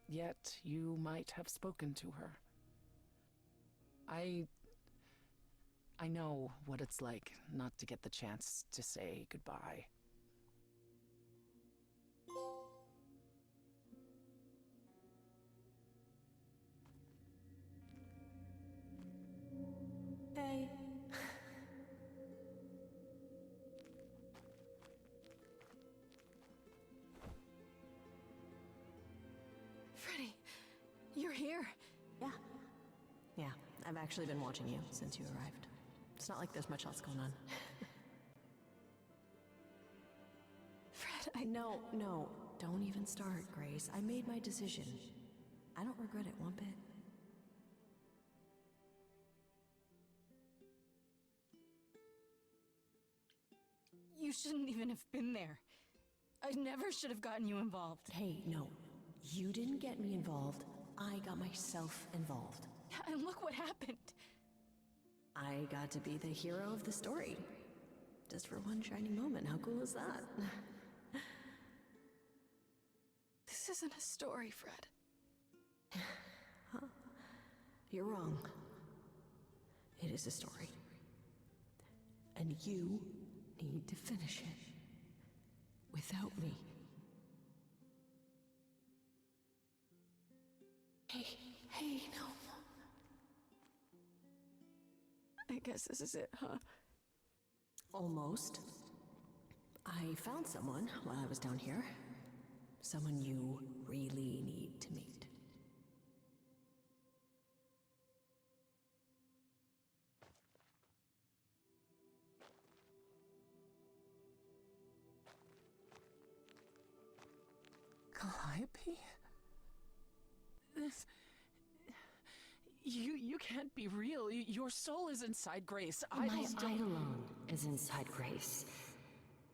Yet, you might have spoken to her. I know what it's like not to get the chance to say goodbye. Hey. Freddie, you're here. Yeah, I've actually been watching you since you arrived. It's not like there's much else going on. Fred, No, don't even start, Grace. I made my decision. I don't regret it one bit. You shouldn't even have been there. I never should have gotten you involved. Hey, no. You didn't get me involved. I got myself involved. And look what happened. I got to be the hero of the story. Just for one shining moment. How cool is that? This isn't a story, Fred. Huh? You're wrong. It is a story. And you need to finish it. Without me. Hey, no. I guess this is it, huh? Almost. I found someone while I was down here. Someone you really need to meet. Calliope? This... You can't be real. Your soul is inside Grace. My Idols don't... Eidolon is inside Grace.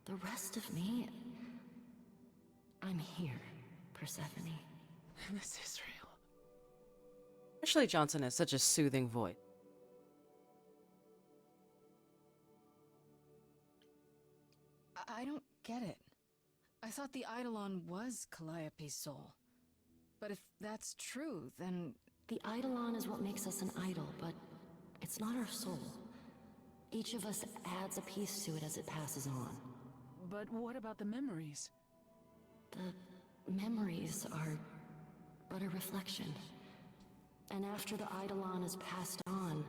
The rest of me... I'm here, Persephone. This is real. Ashley Johnson has such a soothing voice. I don't get it. I thought the Eidolon was Calliope's soul. But if that's true, then... The Eidolon is what makes us an idol, but it's not our soul. Each of us adds a piece to it as it passes on. But what about the memories? The memories are but a reflection. And after the Eidolon is passed on,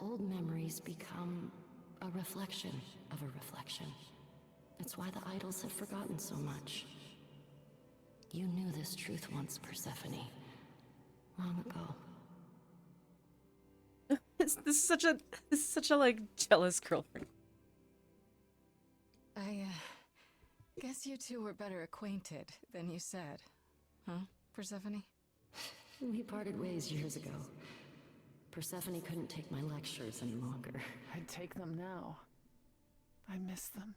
old memories become a reflection of a reflection. It's why the idols have forgotten so much. You knew this truth once, Persephone. Long ago. This is such a like jealous girlfriend. I guess you two were better acquainted than you said. Huh, Persephone? We parted ways years ago. Persephone couldn't take my lectures any longer. I'd take them now. I miss them.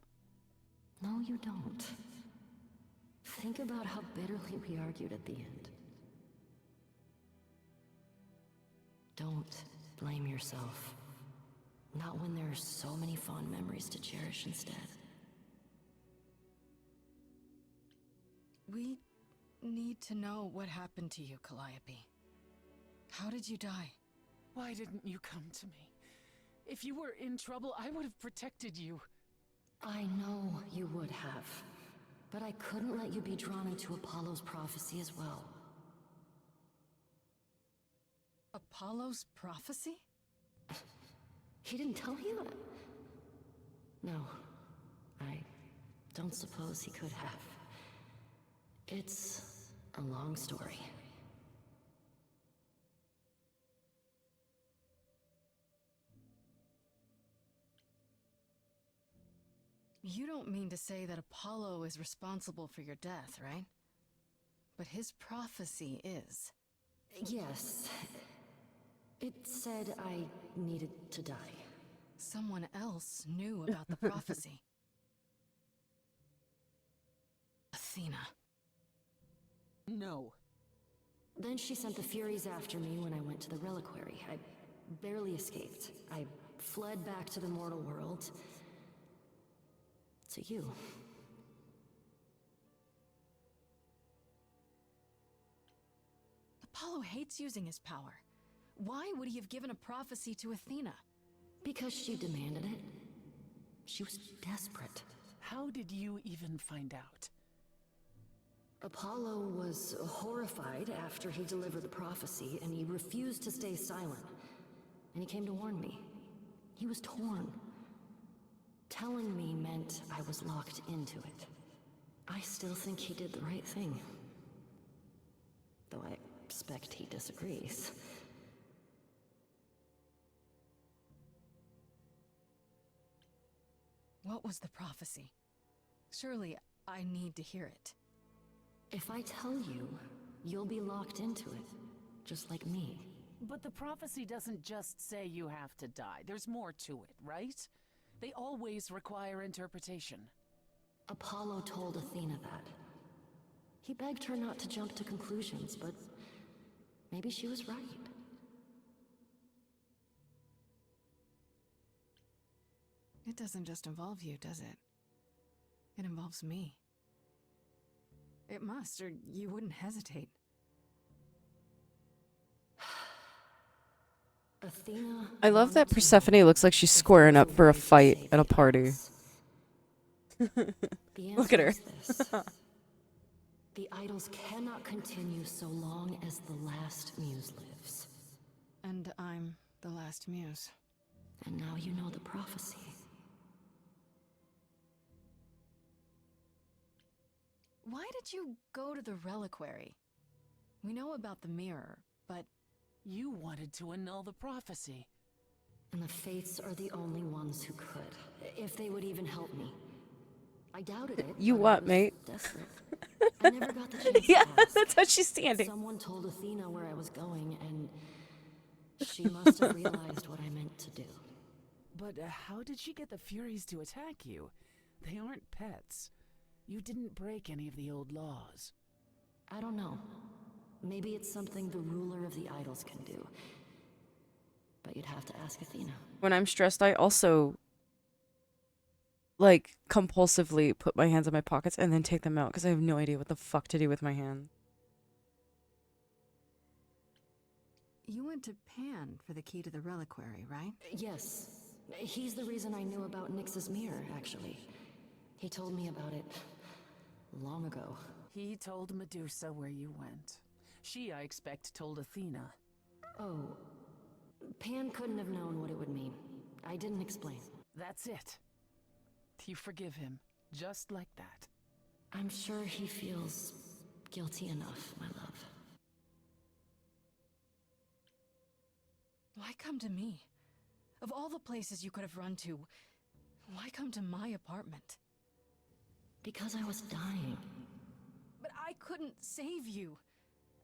No, you don't. Think about how bitterly we argued at the end. Don't blame yourself. Not when there are so many fond memories to cherish instead. We need to know what happened to you, Calliope. How did you die? Why didn't you come to me? If you were in trouble, I would have protected you. I know you would have, but I couldn't let you be drawn into Apollo's prophecy as well. Apollo's prophecy? He didn't tell you? No, I don't suppose he could have. It's a long story. You don't mean to say that Apollo is responsible for your death, right? But his prophecy is. Yes. It said I needed to die. Someone else knew about the prophecy. Athena. No. Then she sent the Furies after me when I went to the reliquary. I barely escaped. I fled back to the mortal world. To you. Apollo hates using his power. Why would he have given a prophecy to Athena? Because she demanded it. She was desperate. How did you even find out? Apollo was horrified after he delivered the prophecy, and he refused to stay silent. And he came to warn me. He was torn. Telling me meant I was locked into it. I still think he did the right thing. Though I expect he disagrees. What was the prophecy? Surely I need to hear it. If I tell you, you'll be locked into it, just like me. But the prophecy doesn't just say you have to die. There's more to it, right? They always require interpretation. Apollo told Athena that. He begged her not to jump to conclusions, but maybe she was right. It doesn't just involve you, does it? It involves me. It must, or you wouldn't hesitate. Athena. I love that wanted to Persephone know looks like she's if squaring there up was a for a way to fight save at a the party. idols. The Look at her. answer is this. The idols cannot continue so long as the last muse lives. And I'm the last muse. And now you know the prophecy. Why did you go to the reliquary? We know about the mirror, but You wanted to annul the prophecy. And the Fates are the only ones who could, if they would even help me. I doubted it. You but I what, was mate? Desperate. I never got the chance Yeah, to ask. that's how she's standing. Someone told Athena where I was going, and she must have realized what I meant to do. But how did she get the Furies to attack you? They aren't pets. You didn't break any of the old laws. I don't know. Maybe it's something the ruler of the idols can do. But you'd have to ask Athena. When I'm stressed, I also like compulsively put my hands in my pockets and then take them out because I have no idea what the fuck to do with my hand. you went to Pan for the key to the reliquary, right? Yes. He's the reason I knew about Nyx's mirror, actually. He told me about it long ago. He told Medusa where you went. She, I expect, told Athena. Oh. Pan couldn't have known what it would mean. I didn't explain. That's it. You forgive him, just like that. I'm sure he feels guilty enough, my love. Why come to me? Of all the places you could have run to, why come to my apartment? Because I was dying. But I couldn't save you.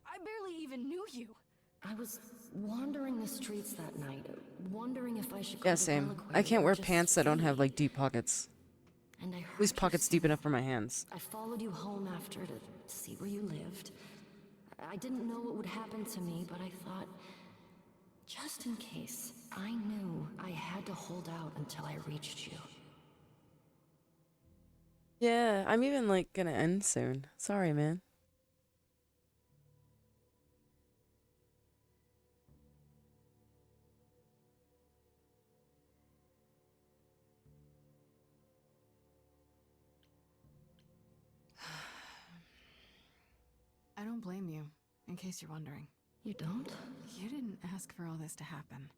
I barely even knew you. I was wandering the streets that night, wondering if I should go Yeah, to the same. reliquary I can't or wear just pants that don't have flee. like deep pockets. and I At least heard you pockets deep say- enough for my hands. I followed you home after to see where you lived. I didn't know what would happen to me, but I thought, just in case, I knew I had to hold out until I reached you. Yeah, I'm even like gonna end soon. Sorry, man. I don't blame you, in case you're wondering. You don't? You didn't ask for all this to happen.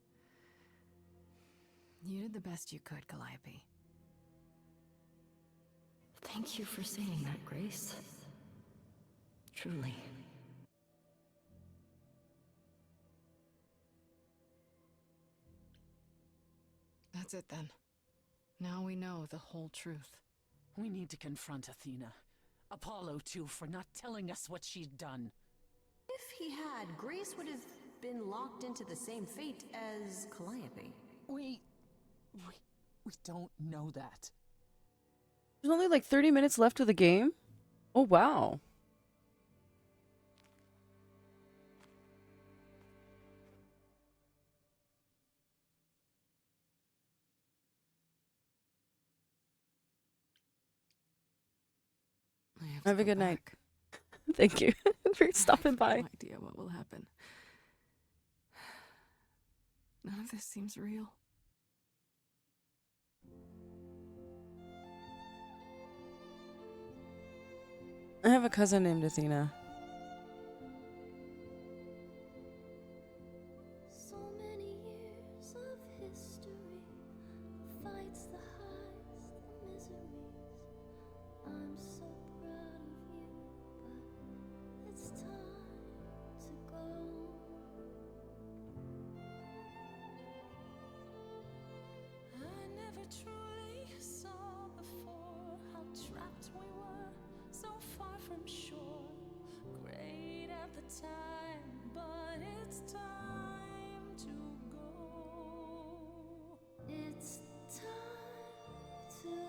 You did the best you could, Calliope. Thank you for saying that, Grace. Truly. That's it then. Now we know the whole truth. We need to confront Athena. Apollo, too, for not telling us what she'd done. If he had, Grace would have been locked into the same fate as Calliope. We don't know that. There's only like 30 minutes left of the game? Oh, wow. I have to Have a go good night. back. Thank you for stopping I have by. no idea what will happen. None of this seems real. I have a cousin named Athena. So many years of history, the fights, the highs, the miseries. I'm so proud of you, but it's time to go. I never truly saw before how trapped we were, so far from shore. Great at the time, but it's time to go. It's time to go.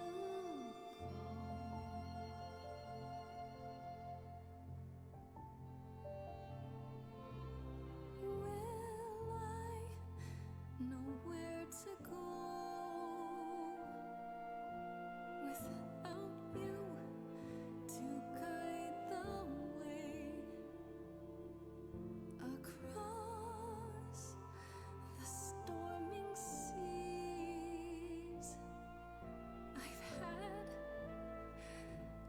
Will I know where to go without you to guide the way across the storming seas? I've had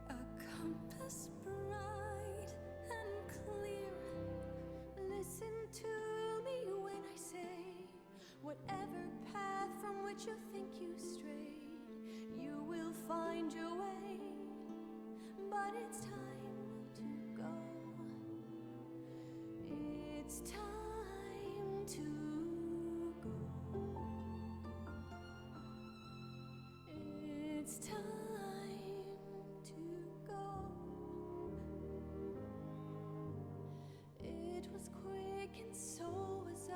a compass bright and clear. Listen to me when I say, whatever path from which you think you strayed, you will find your way. But it's time to go. It's time to go. It's time to go. It was quick and so was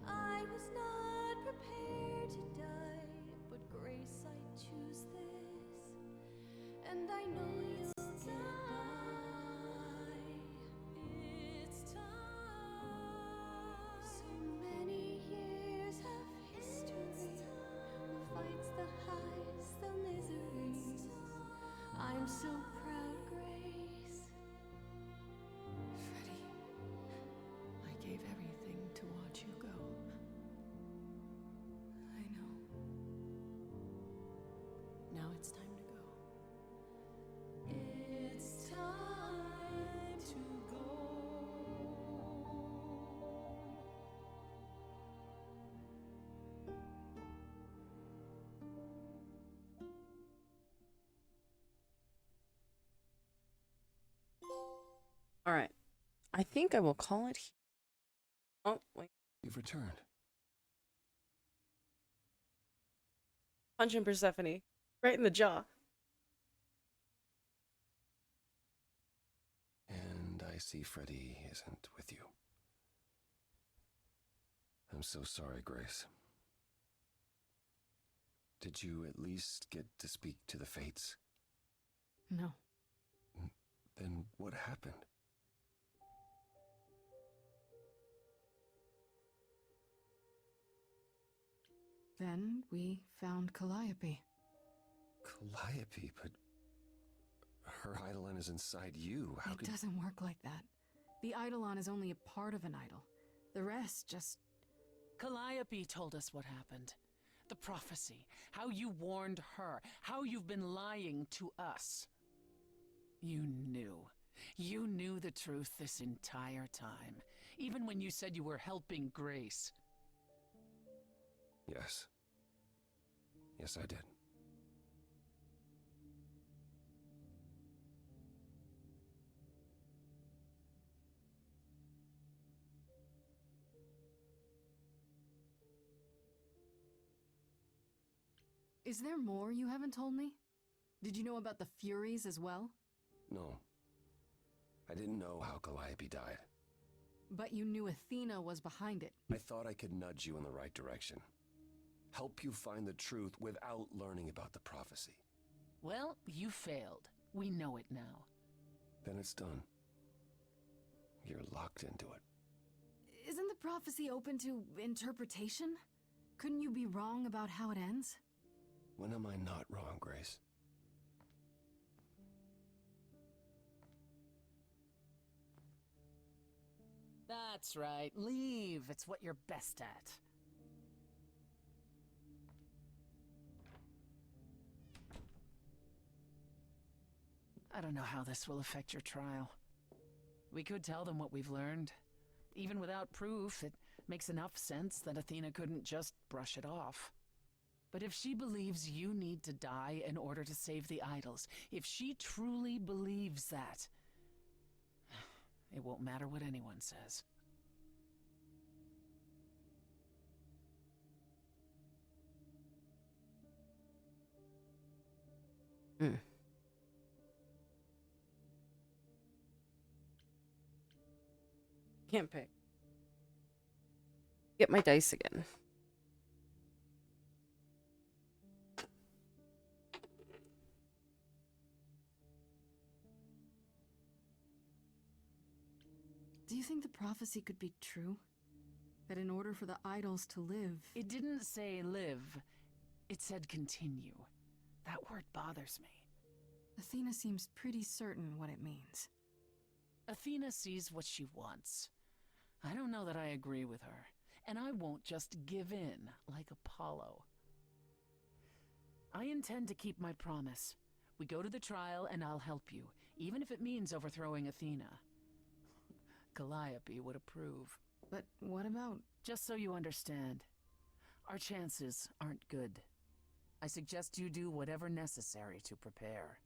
I was not prepared to die, but Grace, I choose this, and I know you'll get by. It's time. So many years of history, the fights, the highs, the miseries. I'm so proud, Grace. Freddie, I gave everything to watch you go. I know. Now it's time to go. It's time to go. All right. I think I will call it. Oh, wait. You've returned. Punching Persephone. Right in the jaw. And I see Freddy isn't with you. I'm so sorry, Grace. Did you at least get to speak to the Fates? No. Then what happened? Then we found Calliope. Calliope, but her Eidolon is inside you. How It could... doesn't work like that. The Eidolon is only a part of an idol. The rest just... Calliope told us what happened. The prophecy, how you warned her, how you've been lying to us. You knew. You knew the truth this entire time, even when you said you were helping Grace. Yes. Yes, I did. Is there more you haven't told me? Did you know about the Furies as well? No. I didn't know how Calliope died. But you knew Athena was behind it. I thought I could nudge you in the right direction. Help you find the truth without learning about the prophecy. Well, you failed. We know it now. Then it's done. You're locked into it. Isn't the prophecy open to interpretation? Couldn't you be wrong about how it ends? When am I not wrong, Grace? That's right. Leave. It's what you're best at. I don't know how this will affect your trial. We could tell them what we've learned. Even without proof, it makes enough sense that Athena couldn't just brush it off. But if she believes you need to die in order to save the idols, if she truly believes that, it won't matter what anyone says. Can't pick. Get my dice again. Do you think the prophecy could be true? That in order for the idols to live... It didn't say live. It said continue. That word bothers me. Athena seems pretty certain what it means. Athena sees what she wants. I don't know that I agree with her, and I won't just give in like Apollo. I intend to keep my promise. We go to the trial and I'll help you, even if it means overthrowing Athena. Calliope would approve. But what about... Just so you understand, our chances aren't good. I suggest you do whatever necessary to prepare.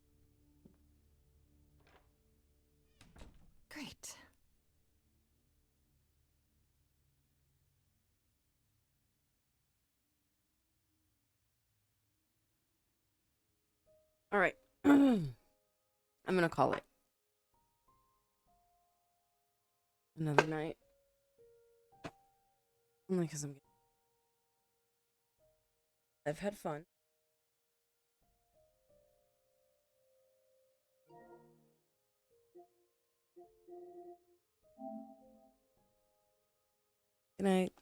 Great. All right. I'm gonna call it another night. Only because I've had fun. Good night.